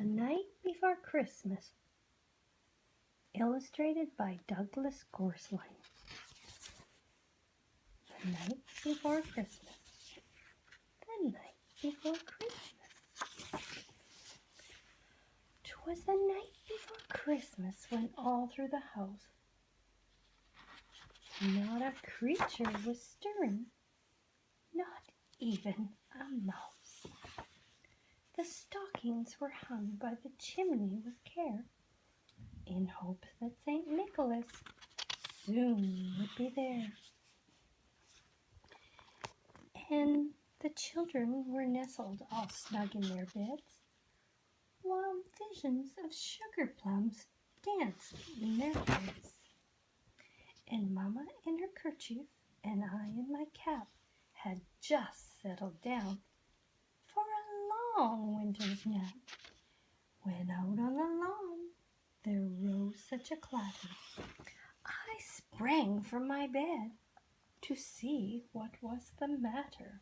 The Night Before Christmas, illustrated by Douglas Gorsline. The night before Christmas. The night before Christmas. 'Twas the night before Christmas when all through the house not a creature was stirring, not even a mouse. The stockings were hung by the chimney with care, in hopes that St. Nicholas soon would be there. And the children were nestled all snug in their beds, while visions of sugar plums danced in their heads. And Mamma in her kerchief and I in my cap had just settled down for a long winter's nap, when out on the lawn there rose such a clatter, I sprang from my bed to see what was the matter.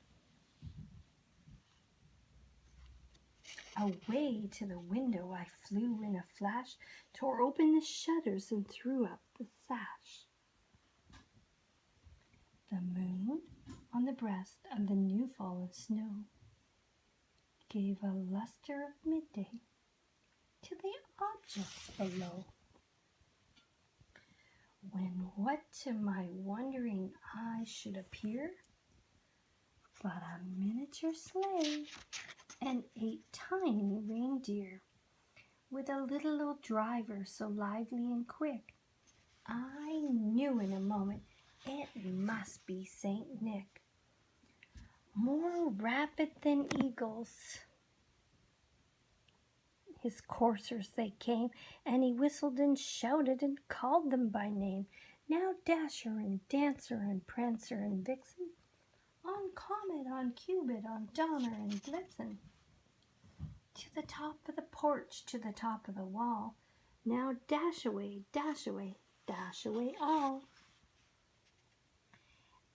Away to the window I flew in a flash, tore open the shutters and threw up the sash. The moon on the breast of the new-fallen snow gave a luster of midday to the objects below, when what to my wondering eyes should appear but a miniature sleigh and 8 tiny reindeer, with a little old driver so lively and quick, I knew in a moment it must be Saint Nick. More rapid than eagles, his coursers they came, and he whistled and shouted and called them by name. Now Dasher and Dancer and Prancer and Vixen, on Comet, on Cupid, on Donner and Blitzen, to the top of the porch, to the top of the wall. Now dash away, dash away, dash away all.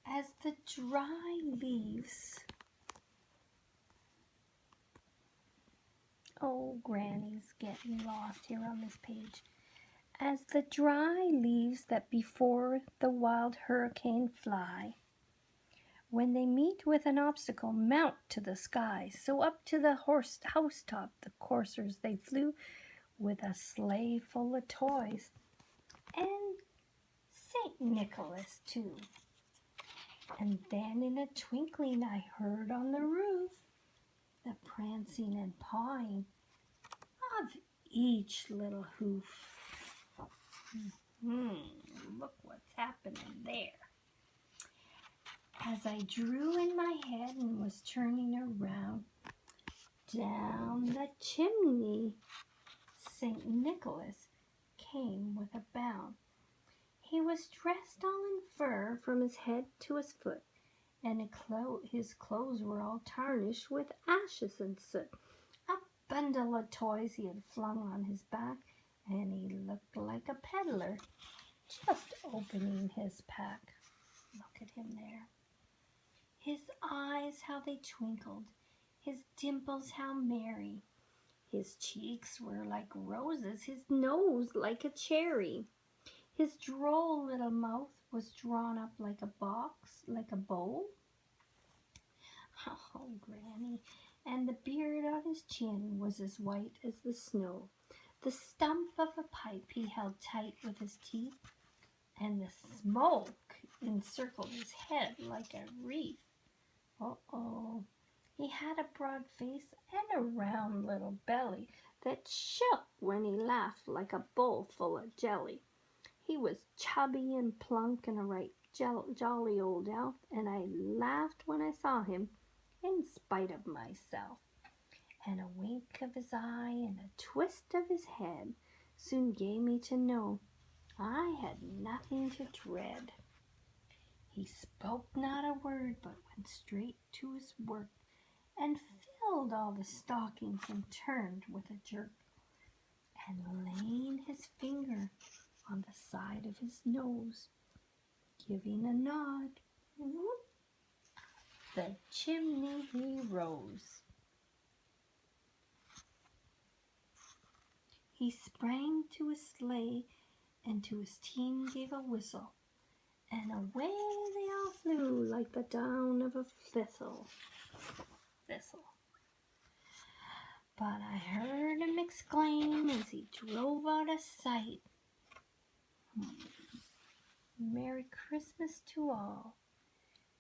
As the dry leaves, oh, Granny's getting lost here on this page. As the dry leaves that before the wild hurricane fly, when they meet with an obstacle, mount to the sky. So up to the housetop the coursers they flew, with a sleigh full of toys, and St. Nicholas too. And then in a twinkling I heard on the roof the prancing and pawing of each little hoof. Look what's happening there. As I drew in my head and was turning around, down the chimney St. Nicholas came with a bound. He was dressed all in fur from his head to his foot, and his clothes were all tarnished with ashes and soot. A bundle of toys he had flung on his back, and he looked like a peddler just opening his pack. Look at him there. His eyes, how they twinkled, his dimples, how merry. His cheeks were like roses, his nose like a cherry. His droll little mouth was drawn up like a box, like a bowl. Oh, Granny, and the beard on his chin was as white as the snow. The stump of a pipe he held tight with his teeth, and the smoke encircled his head like a wreath. Uh-oh. He had a broad face and a round little belly that shook when he laughed like a bowl full of jelly. He was chubby and plunk and a right jolly old elf, and I laughed when I saw him in spite of myself. And a wink of his eye and a twist of his head soon gave me to know I had nothing to dread. He spoke not a word, but went straight to his work, and filled all the stockings and turned with a jerk, and laying his finger on the side of his nose, giving a nod, whoop, the chimney he rose. He sprang to his sleigh, and to his team gave a whistle, and away they all flew like the down of a thistle. But I heard him exclaim as he drove out of sight, Merry Christmas to all,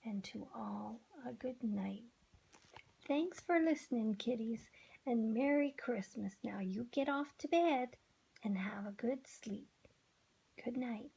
and to all a good night. Thanks for listening, kiddies, and Merry Christmas. Now you get off to bed and have a good sleep. Good night.